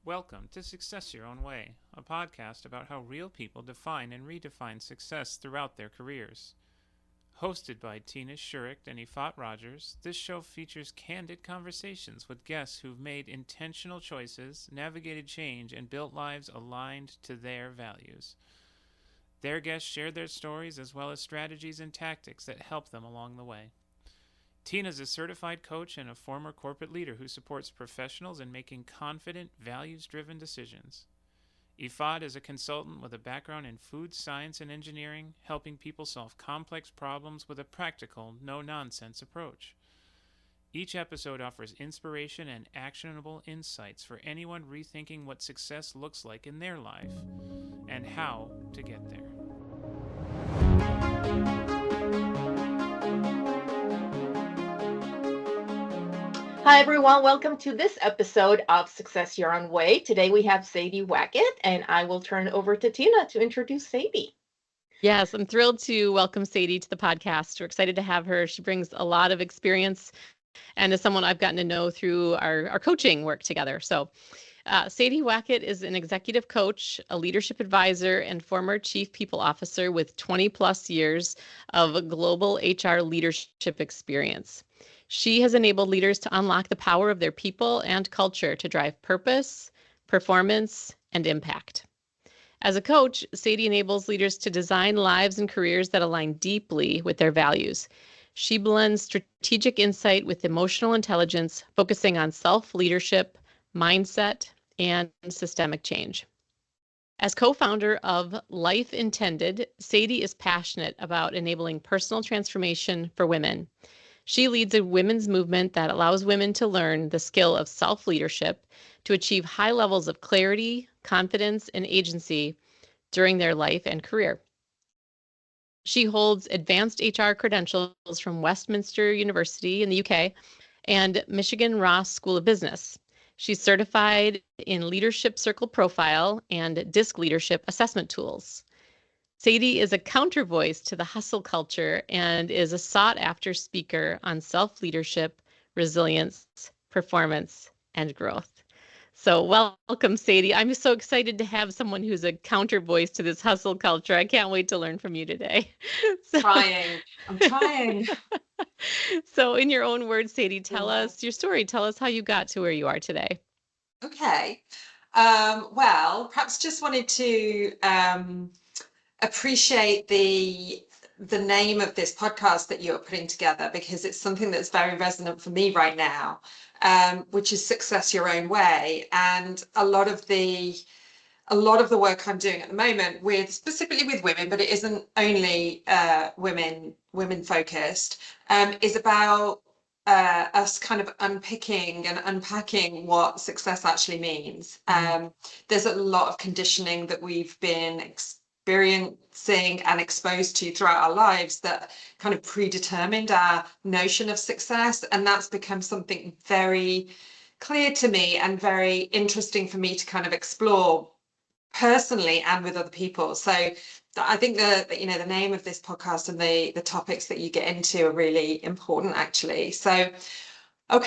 Welcome to Success Your Own Way, a podcast about how real people define and redefine success throughout their careers. Hosted by Tina Shurick and Ifat Rogers, this show features candid conversations with guests who've made intentional choices, navigated change, and built lives aligned to their values. Their guests share their stories as well as strategies and tactics that help them along the way. Tina's a certified coach and a former corporate leader who supports professionals in making confident, values-driven decisions. Ifad is a consultant with a background in food science and engineering, helping people solve complex problems with a practical, no-nonsense approach. Each episode offers inspiration and actionable insights for anyone rethinking what success looks like in their life and how to get there. Hi, everyone. Welcome to this episode of Success Your Own Way. Today we have Sadie Wackett, and I will turn it over to Tina to introduce Sadie. Yes, I'm thrilled to welcome Sadie to the podcast. We're excited to have her. She brings a lot of experience and is someone I've gotten to know through our coaching work together. So Sadie Wackett is an executive coach, a leadership advisor, and former chief people officer with 20 plus years of global HR leadership experience. She has enabled leaders to unlock the power of their people and culture to drive purpose, performance, and impact. As a coach, Sadie enables leaders to design lives and careers that align deeply with their values. She blends strategic insight with emotional intelligence, focusing on self-leadership, mindset, and systemic change. As co-founder of Life Intended, Sadie is passionate about enabling personal transformation for women. She leads a women's movement that allows women to learn the skill of self-leadership to achieve high levels of clarity, confidence, and agency during their life and career. She holds advanced HR credentials from Westminster University in the UK and Michigan Ross School of Business. She's certified in Leadership Circle Profile and DISC Leadership Assessment Tools. Sadie is a counter voice to the hustle culture and is a sought-after speaker on self-leadership, resilience, performance, and growth. So welcome, Sadie. I'm so excited to have someone who's a counter voice to this hustle culture. I can't wait to learn from you today. I'm trying. So in your own words, Sadie, tell us your story. Tell us how you got to where you are today. Okay. Well, perhaps just wanted to appreciate the name of this podcast that you're putting together, because it's something that's very resonant for me right now, which is Success Your Own Way. And a lot of the work I'm doing at the moment specifically with women, but it isn't only women focused, is about us kind of unpicking and unpacking what success actually means. There's a lot of conditioning that we've been experiencing and exposed to throughout our lives that kind of predetermined our notion of success, and that's become something very clear to me and very interesting for me to kind of explore personally and with other people. So I think the name of this podcast and the topics that you get into are really important, actually. So how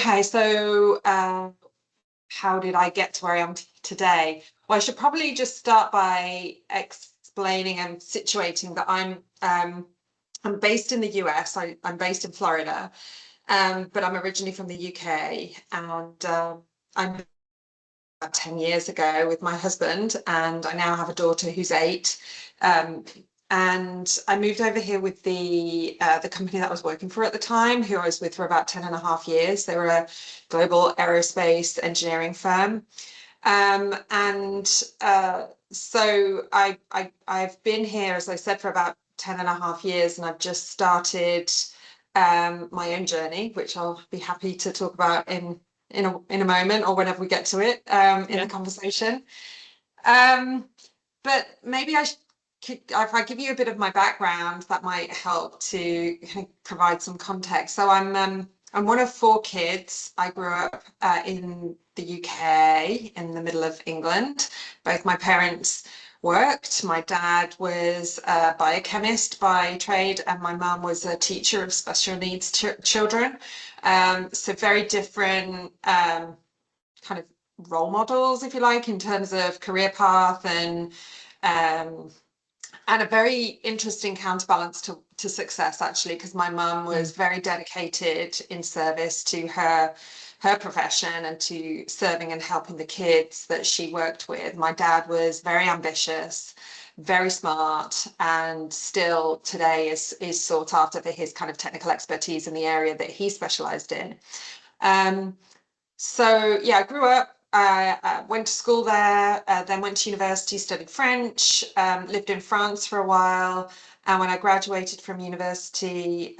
did I get to where I am today? Well, I should probably just start by explaining and situating that I'm based in the US. I'm based in Florida, but I'm originally from the UK, and I'm about 10 years ago with my husband, and I now have a daughter who's 8. And I moved over here with the company that I was working for at the time, who I was with for about 10 and a half years. They were a global aerospace engineering firm. So I've been here, as I said, for about 10 and a half years, and I've just started my own journey, which I'll be happy to talk about in a moment, or whenever we get to it in the conversation. But maybe if I give you a bit of my background, that might help to provide some context. So I'm one of 4 kids. I grew up in the UK, in the middle of England. Both my parents worked. My dad was a biochemist by trade, and my mum was a teacher of special needs children. So very different kind of role models, if you like, in terms of career path and a very interesting counterbalance to success, actually, because my mum was very dedicated in service to her profession and to serving and helping the kids that she worked with. My dad was very ambitious, very smart, and still today is sought after for his kind of technical expertise in the area that he specialized in. So yeah, I grew up, went to school there, then went to university, studied French, lived in France for a while. And when I graduated from university,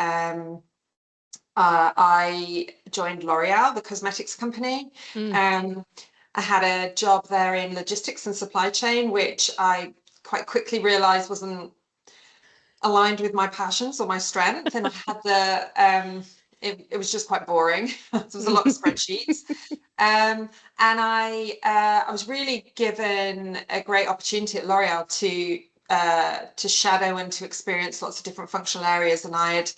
I joined L'Oreal, the cosmetics company. I had a job there in logistics and supply chain, which I quite quickly realized wasn't aligned with my passions or my strength. And I had it was just quite boring. There was a lot of spreadsheets. And I was really given a great opportunity at L'Oreal to shadow and to experience lots of different functional areas. And I had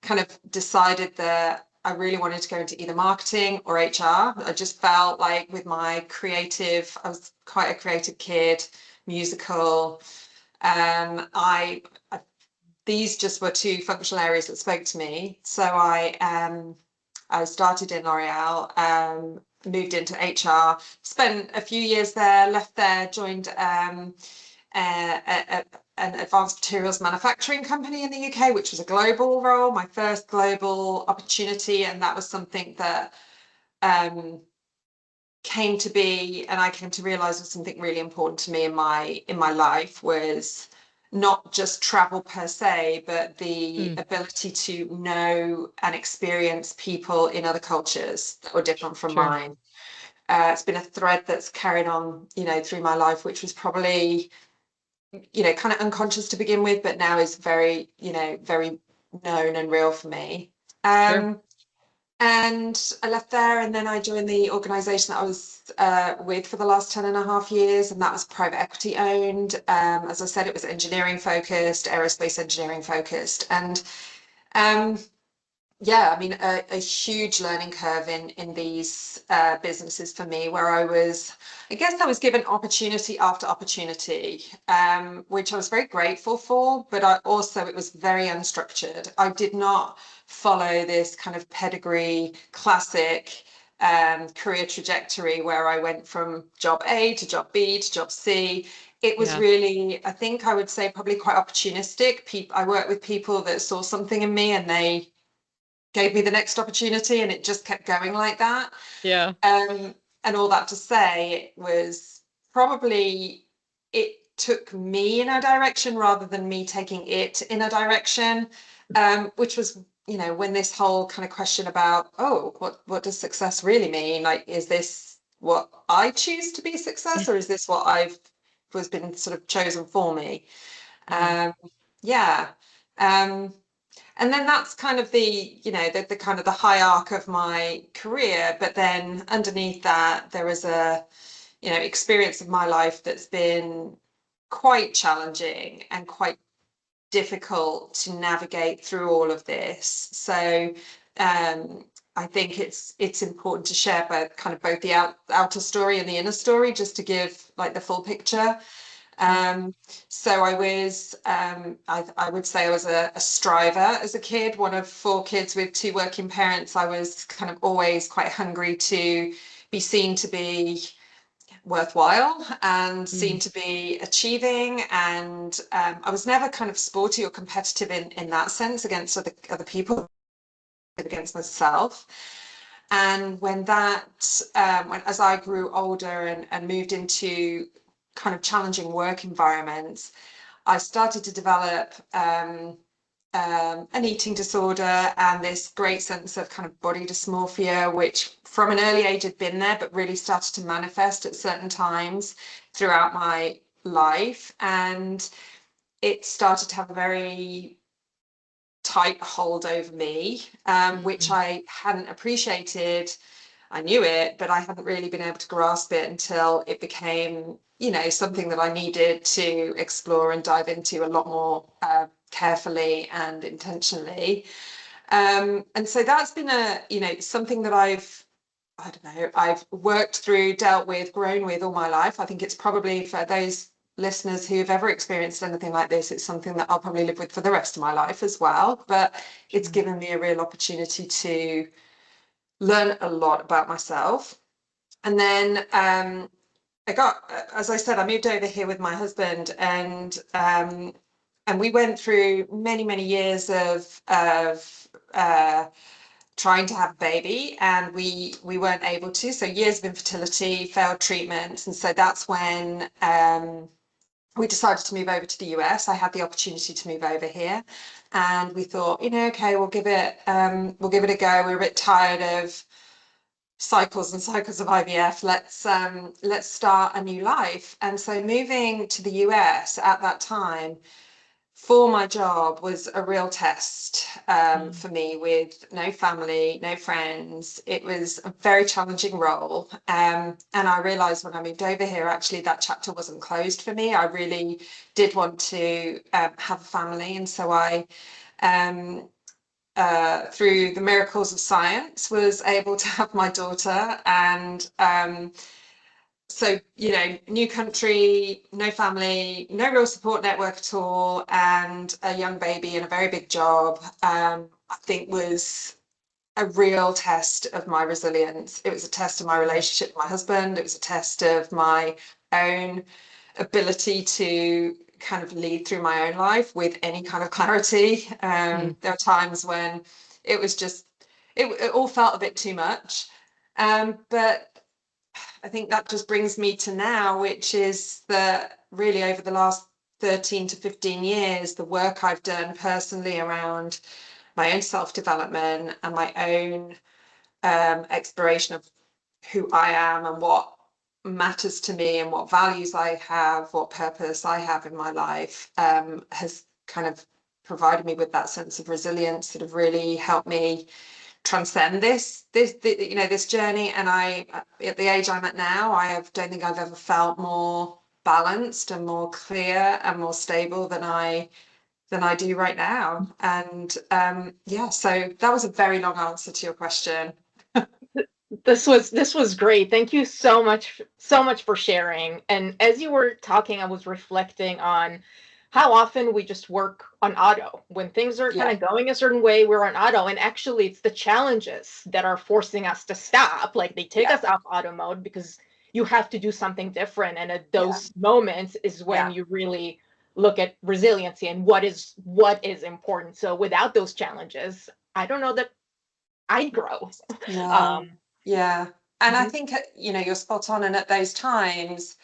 kind of decided that I really wanted to go into either marketing or HR. I just felt like with my I was quite a creative kid, musical. These just were two functional areas that spoke to me. So I started in L'Oreal, moved into HR, spent a few years there, left there, joined an advanced materials manufacturing company in the UK, which was a global role, my first global opportunity. And that was something that came to be, and I came to realize was something really important to me in my life, was not just travel per se, but the ability to know and experience people in other cultures that were different from mine. It's been a thread that's carried on, through my life, which was probably, kind of unconscious to begin with, but now is very, very known and real for me. And I left there, and then I joined the organization that I was with for the last 10 and a half years, and that was private equity owned. As I said, it was engineering focused, aerospace engineering focused. And yeah, I mean, a huge learning curve in these businesses for me, where I guess I was given opportunity after opportunity, which I was very grateful for, but it was very unstructured. I did not follow this kind of pedigree, classic career trajectory where I went from job A to job B to job C. It was really, I think I would say, probably quite opportunistic. I worked with people that saw something in me and they gave me the next opportunity, and it just kept going like that. And all that to say, it took me in a direction rather than me taking it in a direction, which was, when this whole kind of question about, what does success really mean? Like, is this what I choose to be success, or is this what was been sort of chosen for me? And then that's kind of the kind of the high arc of my career. But then underneath that, there was a, experience of my life that's been quite challenging and quite difficult to navigate through all of this. So I think it's important to share both the outer story and the inner story, just to give like the full picture. So I was, I would say I was a striver as a kid, one of 4 kids with 2 working parents. I was kind of always quite hungry to be seen to be worthwhile and seen to be achieving. And I was never kind of sporty or competitive in that sense against other people, against myself. And as I grew older and moved into kind of challenging work environments, I started to develop an eating disorder and this great sense of kind of body dysmorphia, which from an early age had been there, but really started to manifest at certain times throughout my life. And it started to have a very tight hold over me, which I hadn't appreciated. I knew it, but I hadn't really been able to grasp it until it became, something that I needed to explore and dive into a lot more carefully and intentionally. And so that's been something that I've I don't know, I've worked through, dealt with, grown with all my life. I think it's probably, for those listeners who've ever experienced anything like this, it's something that I'll probably live with for the rest of my life as well. But it's given me a real opportunity to learn a lot about myself. And then as I said, I moved over here with my husband, and we went through many years of trying to have a baby, and we weren't able to. So years of infertility, failed treatments, and so that's when we decided to move over to the US. I had the opportunity to move over here, and we thought, okay, we'll give it a go. We were a bit tired of cycles and cycles of IVF. Let's start a new life. And so moving to the US at that time for my job was a real test for me, with no family, no friends. It was a very challenging role. And I realized when I moved over here, actually, that chapter wasn't closed for me. I really did want to have a family. And so I, through the miracles of science, was able to have my daughter. And so, new country, no family, no real support network at all, and a young baby and a very big job, I think was a real test of my resilience. It was a test of my relationship with my husband. It was a test of my own ability to kind of lead through my own life with any kind of clarity. There are times when it was just, it all felt a bit too much. But I think that just brings me to now, which is that really over the last 13 to 15 years, the work I've done personally around my own self-development and my own exploration of who I am and what matters to me and what values I have, what purpose I have in my life, has kind of provided me with that sense of resilience that have really helped me transcend this journey. And I, at the age I'm at now, don't think I've ever felt more balanced and more clear and more stable than I do right now. And so that was a very long answer to your question. This was great. Thank you so much for sharing. And as you were talking, I was reflecting on how often we just work on auto. When things are kind of going a certain way, we're on auto. And actually, it's the challenges that are forcing us to stop. Like, they take us off auto mode because you have to do something different. And at those moments is when you really look at resiliency and what is important. So without those challenges, I don't know that I'd grow. And I think, you're spot on. And at those times,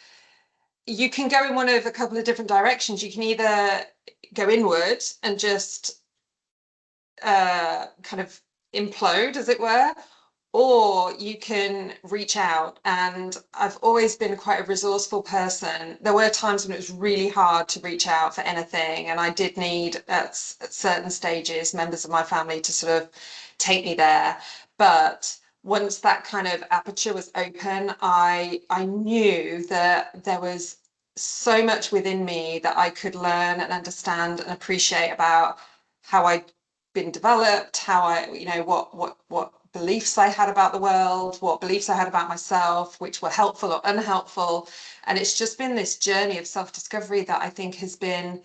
you can go in one of a couple of different directions. You can either go inward and just kind of implode, as it were, or you can reach out. And I've always been quite a resourceful person. There were times when it was really hard to reach out for anything, and I did need at certain stages members of my family to sort of take me there. But once that kind of aperture was open, I knew that there was so much within me that I could learn and understand and appreciate about how I'd been developed, how I, what beliefs I had about the world, what beliefs I had about myself, which were helpful or unhelpful. And it's just been this journey of self-discovery that I think has been,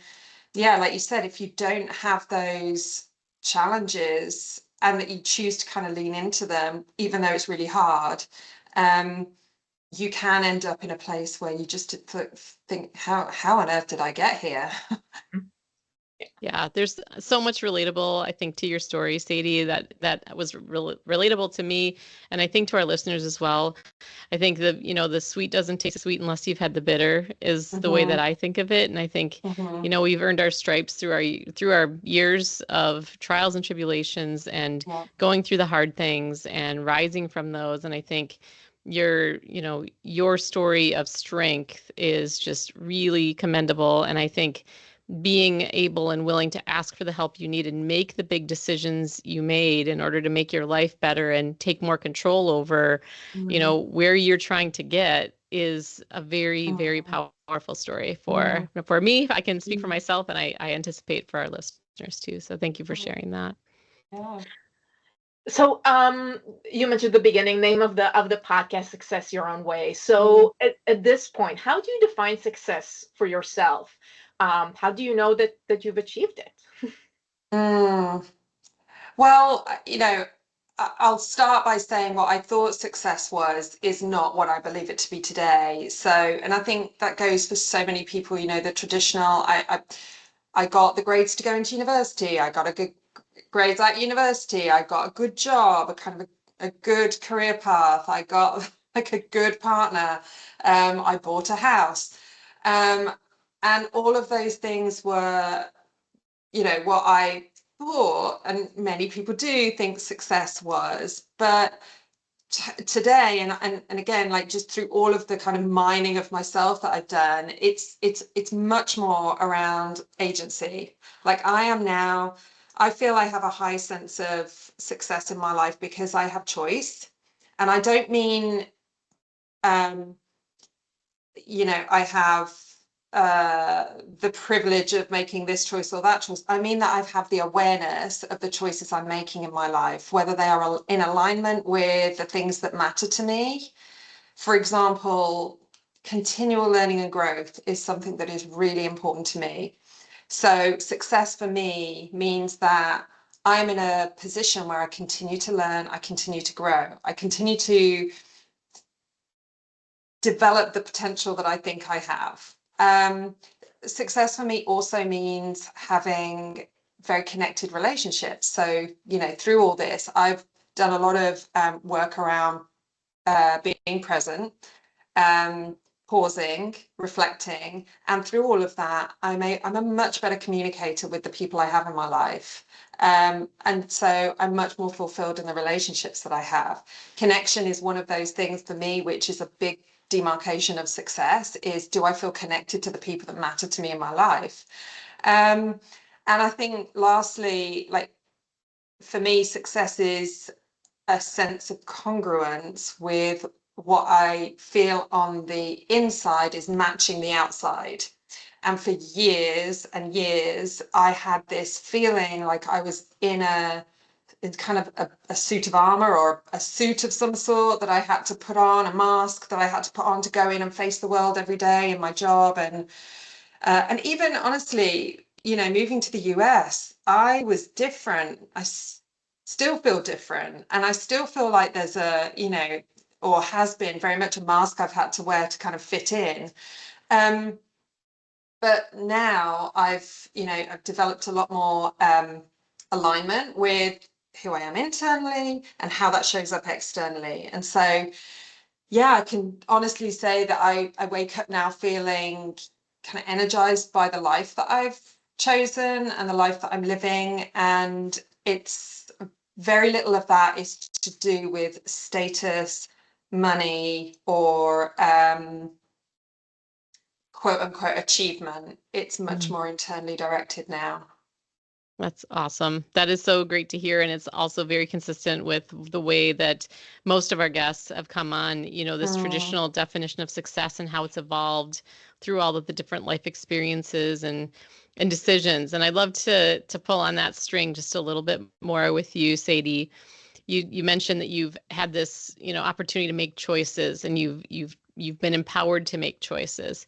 like you said, if you don't have those challenges and that you choose to kind of lean into them, even though it's really hard, you can end up in a place where you just think, how on earth did I get here? Yeah, there's so much relatable, I think, to your story, Sadie, that was relatable to me, and I think to our listeners as well. I think the sweet doesn't taste sweet unless you've had the bitter is the way that I think of it. And I think, we've earned our stripes through our years of trials and tribulations and going through the hard things and rising from those. And I think your story of strength is just really commendable. And I think being able and willing to ask for the help you need and make the big decisions you made in order to make your life better and take more control over, where you're trying to get is a very, very powerful story for me. I can speak for myself, and I anticipate for our listeners too. So thank you for sharing that. Yeah. So, you mentioned the beginning name of the podcast, Success Your Own Way. So, at this point, how do you define success for yourself? How do you know that you've achieved it? Mm. Well, I'll start by saying what I thought success was is not what I believe it to be today. So, and I think that goes for so many people, the traditional, I got the grades to go into university. I got a good grades at university. I got a good job, a kind of a good career path. I got like a good partner. I bought a house. Um, and all of those things were, what I thought, and many people do think success was, but today, and again, like just through all of the kind of mining of myself that I've done, it's much more around agency. Like I am now, I feel I have a high sense of success in my life because I have choice. And I don't mean I have the privilege of making this choice or that choice. I mean that I have the awareness of the choices I'm making in my life, whether they are in alignment with the things that matter to me. For example, continual learning and growth is something that is really important to me. So success for me means that I'm in a position where I continue to learn, I continue to grow, I continue to develop the potential that I think I have. Success for me also means having very connected relationships. So, through all this, I've done a lot of work around being present, pausing, reflecting, and through all of that, I'm a much better communicator with the people I have in my life. And so I'm much more fulfilled in the relationships that I have. Connection is one of those things for me, which is a big demarcation of success, is do I feel connected to the people that matter to me in my life? And I think lastly, like for me, success is a sense of congruence with what I feel on the inside is matching the outside. And for years and years, I had this feeling like I was in kind of a suit of armor or a suit of some sort that I had to put on, a mask that I had to put on to go in and face the world every day in my job. And even honestly, moving to the US, I was different. Still feel different. And I still feel like there's or has been very much a mask I've had to wear to kind of fit in. But now I've developed a lot more alignment with who I am internally and how that shows up externally. And so, yeah, I can honestly say that I wake up now feeling kind of energized by the life that I've chosen and the life that I'm living. And it's very little of that is to do with status, money, or quote unquote achievement. It's much more internally directed now. That's awesome. That is so great to hear. And it's also very consistent with the way that most of our guests have come on, this traditional definition of success and how it's evolved through all of the different life experiences and decisions. And I'd love to pull on that string just a little bit more with you, Sadie. You mentioned that you've had this, opportunity to make choices and you've been empowered to make choices.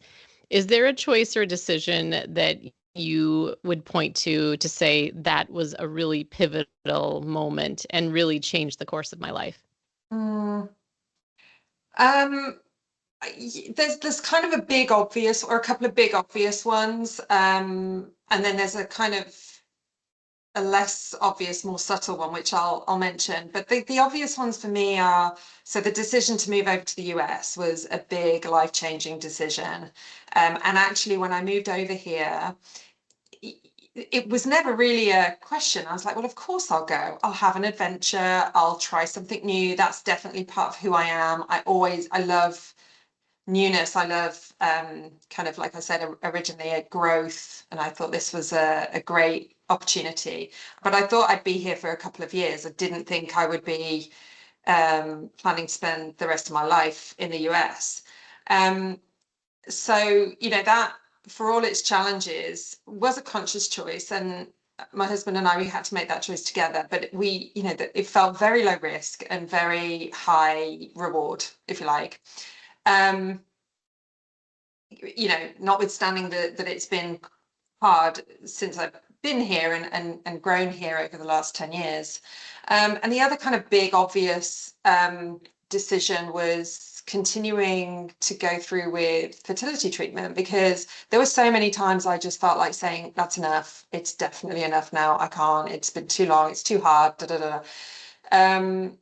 Is there a choice or a decision that you would point to say that was a really pivotal moment and really changed the course of my life? There's kind of a big obvious or a couple of big obvious ones, and then there's a kind of a less obvious, more subtle one, which I'll mention. But the obvious ones for me are, so the decision to move over to the US was a big life-changing decision. And actually, when I moved over here, it was never really a question. I was like, well, of course I'll go. I'll have an adventure. I'll try something new. That's definitely part of who I am. I love newness. I love kind of, like I said, originally a growth. And I thought this was a great opportunity. But I thought I'd be here for a couple of years. I didn't think I would be planning to spend the rest of my life in the US. So, that for all its challenges was a conscious choice. And my husband and I, we had to make that choice together, but we, that it felt very low risk and very high reward, if you like. Notwithstanding that it's been hard since I've been here and grown here over the last 10 years. And the other kind of big obvious decision was continuing to go through with fertility treatment, because there were so many times I just felt like saying, that's enough. It's definitely enough now. I can't. It's been too long. It's too hard. I'm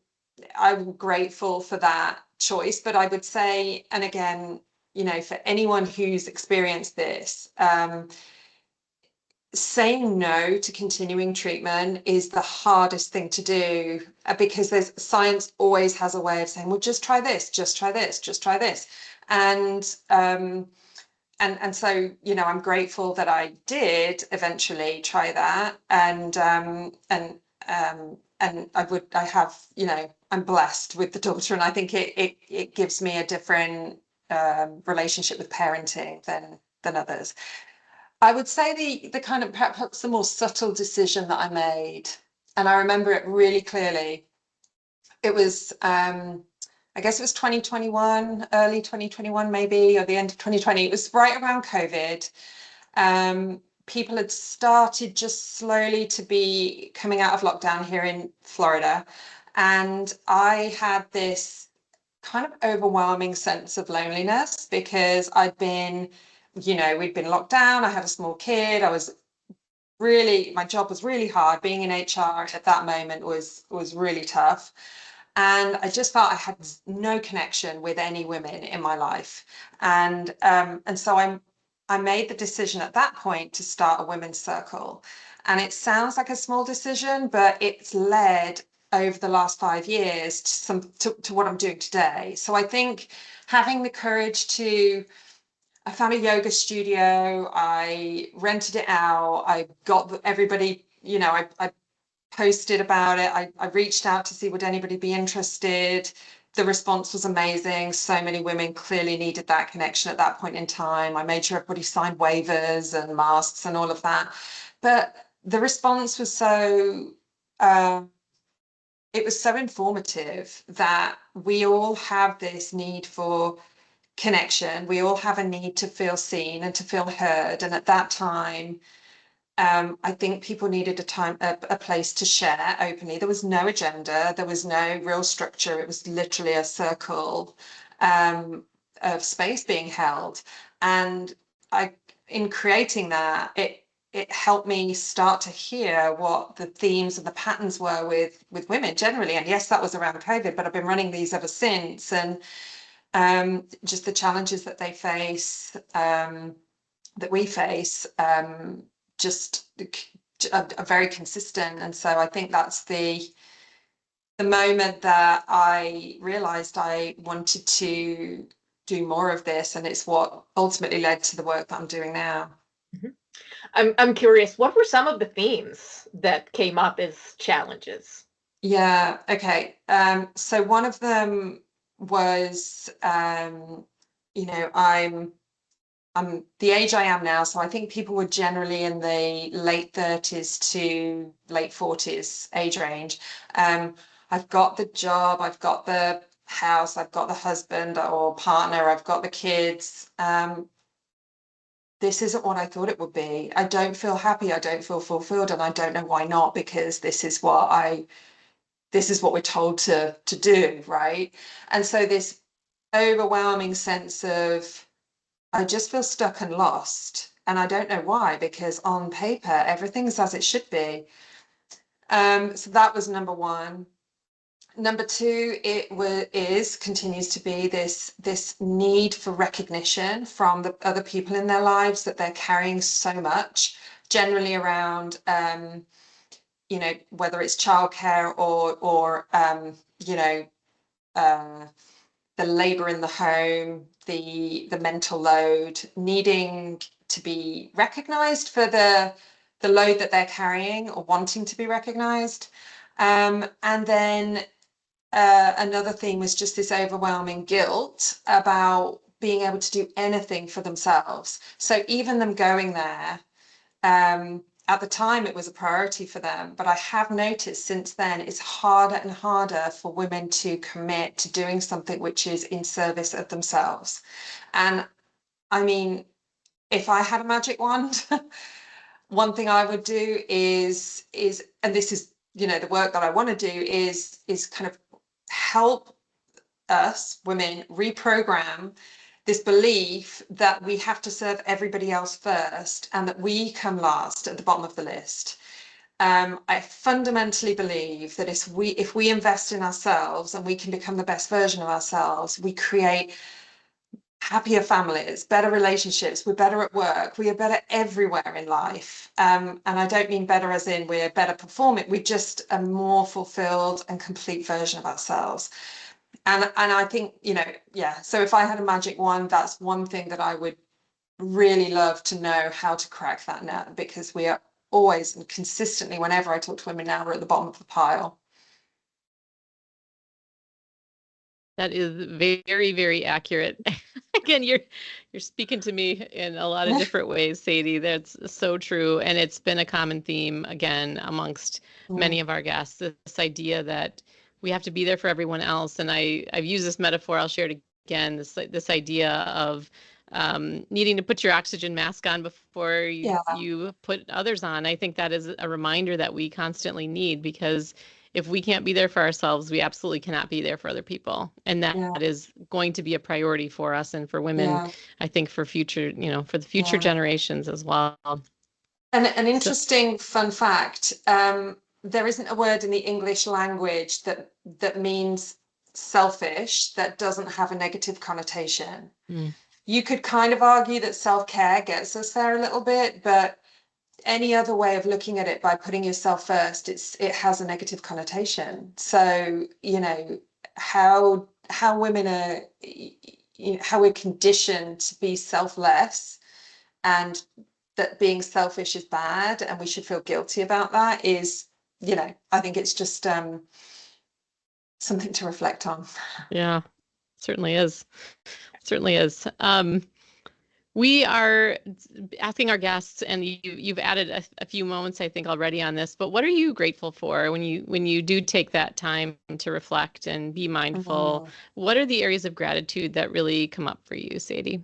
grateful for that choice, but I would say, and again, for anyone who's experienced this, saying no to continuing treatment is the hardest thing to do, because science always has a way of saying, well, just try this, just try this, just try this. And so, I'm grateful that I did eventually try that. And I'm blessed with the daughter, and I think it gives me a different relationship with parenting than others. I would say the kind of perhaps the more subtle decision that I made, and I remember it really clearly. It was, I guess it was 2021, early 2021 maybe, or the end of 2020. It was right around COVID. People had started just slowly to be coming out of lockdown here in Florida, and I had this kind of overwhelming sense of loneliness, because we'd been locked down. I had a small kid. My job was really hard. Being in HR at that moment was really tough. And I just felt I had no connection with any women in my life. And so I made the decision at that point to start a women's circle. And it sounds like a small decision, but it's led over the last 5 years to what I'm doing today. So I think having the courage I found a yoga studio, I rented it out, I got everybody, I posted about it, I reached out to see would anybody be interested. The response was amazing. So many women clearly needed that connection at that point in time. I made sure everybody signed waivers and masks and all of that. But the response was it was so informative that we all have this need for connection. We all have a need to feel seen and to feel heard. And at that time, I think people needed a place to share openly. There was no agenda. There was no real structure. It was literally a circle of space being held. And in creating that, it helped me start to hear what the themes and the patterns were with women generally. And yes, that was around COVID, but I've been running these ever since. And just the challenges that they face, that we face, just are very consistent. And so I think that's the moment that I realized I wanted to do more of this, and it's what ultimately led to the work that I'm doing now. I'm curious, what were some of the themes that came up as challenges? Yeah, okay. So one of them was, I'm the age I am now, so I think people were generally in the late 30s to late 40s age range. I've got the job, I've got the house, I've got the husband or partner, I've got the kids. This isn't what I thought it would be. I don't feel happy, I don't feel fulfilled, and I don't know why not, because this is what we're told to do, right? And so this overwhelming sense of, I just feel stuck and lost, and I don't know why, because on paper everything's as it should be. So that was number one. Number two, continues to be this need for recognition from the other people in their lives, that they're carrying so much, generally around whether it's childcare or the labor in the home, the mental load, needing to be recognized for the load that they're carrying, or wanting to be recognized. And then another theme was just this overwhelming guilt about being able to do anything for themselves. So even them going there, at the time it was a priority for them, but I have noticed since then it's harder and harder for women to commit to doing something which is in service of themselves. And I mean, if I had a magic wand, one thing I would do is, and this is, you know, the work that I want to do is kind of help us women reprogram this belief that we have to serve everybody else first and that we come last at the bottom of the list. I fundamentally believe that if we invest in ourselves and we can become the best version of ourselves, we create happier families, better relationships, we're better at work, we are better everywhere in life. And I don't mean better as in we're better performing, we're just a more fulfilled and complete version of ourselves. And I think, you know, yeah, so if I had a magic wand, that's one thing that I would really love to know how to crack that nut, because we are always and consistently, whenever I talk to women now, we're at the bottom of the pile. That is very, very accurate. Again, you're speaking to me in a lot of different ways, Sadie. That's so true. And it's been a common theme, again, amongst many of our guests, this idea that we have to be there for everyone else. And I've used this metaphor, I'll share it again, this idea of needing to put your oxygen mask on before you put others on. I think that is a reminder that we constantly need, because if we can't be there for ourselves, we absolutely cannot be there for other people. And that is going to be a priority for us and for women, I think, for future, you know, for the future generations as well. And an interesting fun fact, there isn't a word in the English language that means selfish that doesn't have a negative connotation. You could kind of argue that self-care gets us there a little bit, but any other way of looking at it, by putting yourself first, it has a negative connotation. So, you know, how women are, you know, how we're conditioned to be selfless, and that being selfish is bad and we should feel guilty about that, is, you know, I think it's just something to reflect on. Yeah, certainly is. Certainly is. We are asking our guests, and you've added a few moments, I think, already on this, but what are you grateful for when you do take that time to reflect and be mindful? What are the areas of gratitude that really come up for you, Sadie?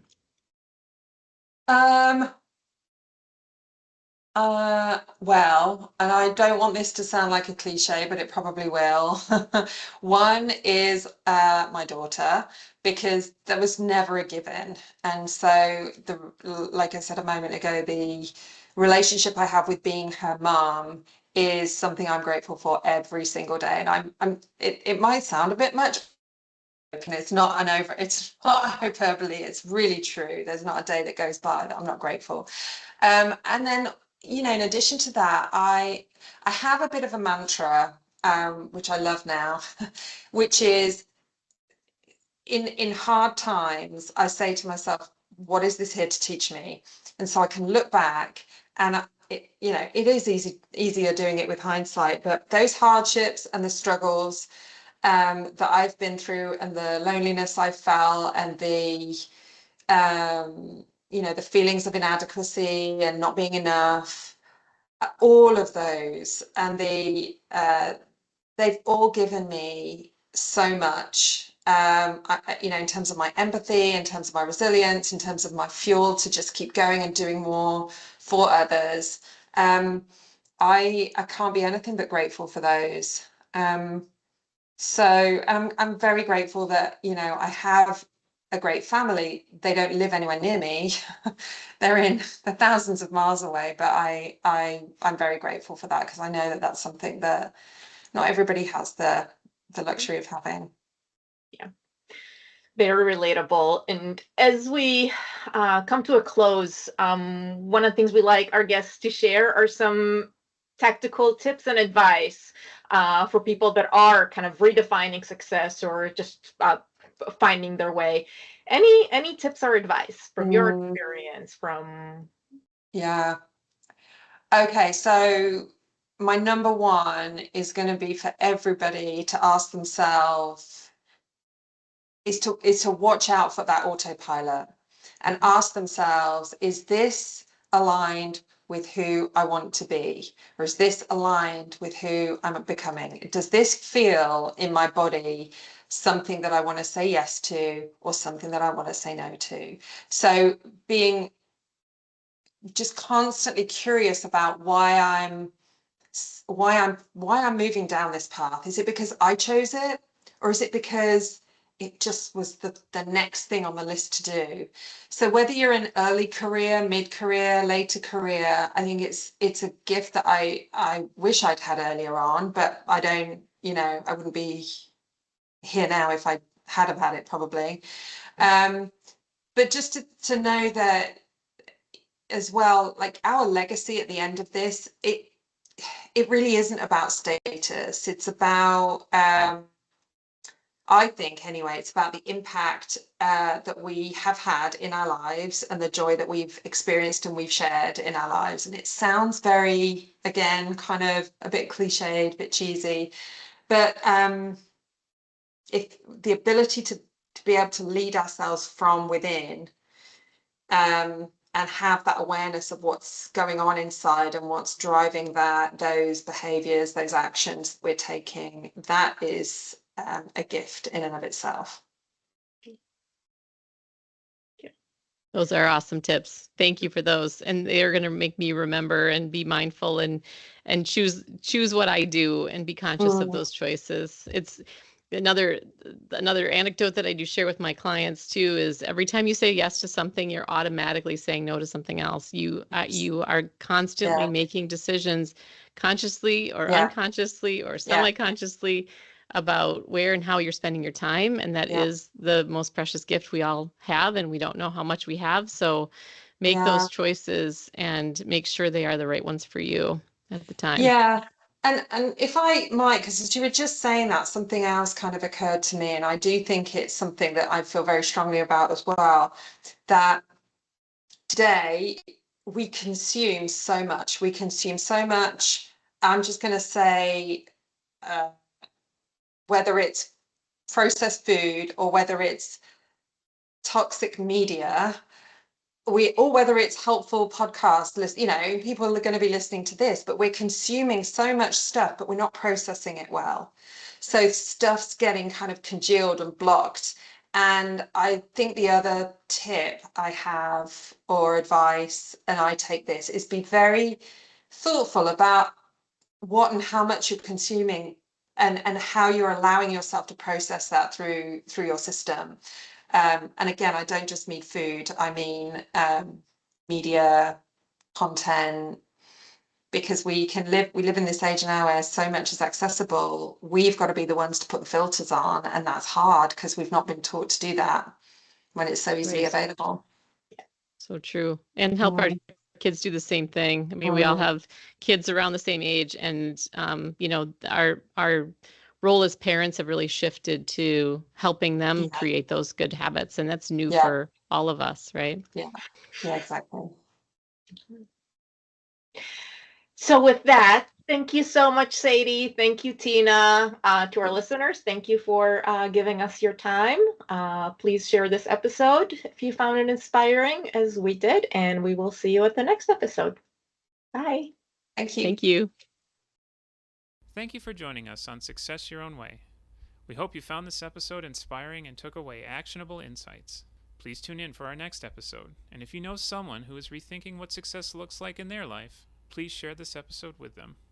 Well, and I don't want this to sound like a cliche, but it probably will. One is my daughter, because that was never a given. And so like I said a moment ago, the relationship I have with being her mom is something I'm grateful for every single day. And it might sound a bit much, and it's not hyperbole, it's really true. There's not a day that goes by that I'm not grateful. And then, you know, in addition to that, I have a bit of a mantra, which I love now, which is in hard times, I say to myself, what is this here to teach me? And so I can look back, and you know, it is easier doing it with hindsight, but those hardships and the struggles that I've been through, and the loneliness I felt, and the you know, the feelings of inadequacy and not being enough, all of those, and they've all given me so much, you know, in terms of my empathy, in terms of my resilience, in terms of my fuel to just keep going and doing more for others. I can't be anything but grateful for those. So I'm very grateful that, you know, I have a great family. They don't live anywhere near me. They're thousands of miles away, but I'm very grateful for that, because I know that that's something that not everybody has the luxury of having. Yeah, very relatable. And as we come to a close, one of the things we like our guests to share are some tactical tips and advice for people that are kind of redefining success, or just finding their way. Any tips or advice from your experience? Okay, so my number one is going to be for everybody to ask themselves, is to watch out for that autopilot, and ask themselves, is this aligned with who I want to be? Or is this aligned with who I'm becoming? Does this feel in my body something that I want to say yes to, or something that I want to say no to? So being just constantly curious about why I'm moving down this path. Is it because I chose it, or is it because it just was the next thing on the list to do? So whether you're in early career, mid-career, later career, I think it's a gift that I wish I'd had earlier on, but I don't, I wouldn't be here now if I had have had it, probably. But just to know that as well, like our legacy at the end of this, it really isn't about status. It's about, I think anyway, it's about the impact that we have had in our lives and the joy that we've experienced and we've shared in our lives. And it sounds very, again, kind of a bit cliched, a bit cheesy, but if the ability to be able to lead ourselves from within, and have that awareness of what's going on inside and what's driving those behaviors, those actions we're taking, that is a gift in and of itself. Those are awesome tips. Thank you for those. And they are going to make me remember and be mindful and choose what I do and be conscious of those choices. It's another anecdote that I do share with my clients too is every time you say yes to something, you're automatically saying no to something else. You are constantly making decisions consciously or unconsciously or semi-consciously about where and how you're spending your time. And that is the most precious gift we all have, and we don't know how much we have. So make those choices and make sure they are the right ones for you at the time. Yeah. And if I might, because as you were just saying that, something else kind of occurred to me, and I do think it's something that I feel very strongly about as well, that today we consume so much. We consume so much. I'm just going to say, whether it's processed food or whether it's toxic media, or whether it's helpful podcasts, people are going to be listening to this, but we're consuming so much stuff, but we're not processing it well. So stuff's getting kind of congealed and blocked. And I think the other tip I have, or advice, and I take this, is be very thoughtful about what and how much you're consuming, and how you're allowing yourself to process that through your system. And again, I don't just mean food, I mean media, content, because we live in this age now where so much is accessible. We've got to be the ones to put the filters on, and that's hard because we've not been taught to do that when it's so easily available. So true. And help our kids do the same thing. I mean, we all have kids around the same age, and our role as parents have really shifted to helping them create those good habits, and that's new for all of us, right? Yeah, exactly. So with that, thank you so much, Sadie. Thank you, Tina. To our listeners, thank you for giving us your time. Please share this episode if you found it inspiring, as we did, and we will see you at the next episode. Bye. Thank you. Thank you. Thank you for joining us on Success Your Own Way. We hope you found this episode inspiring and took away actionable insights. Please tune in for our next episode, and if you know someone who is rethinking what success looks like in their life, please share this episode with them.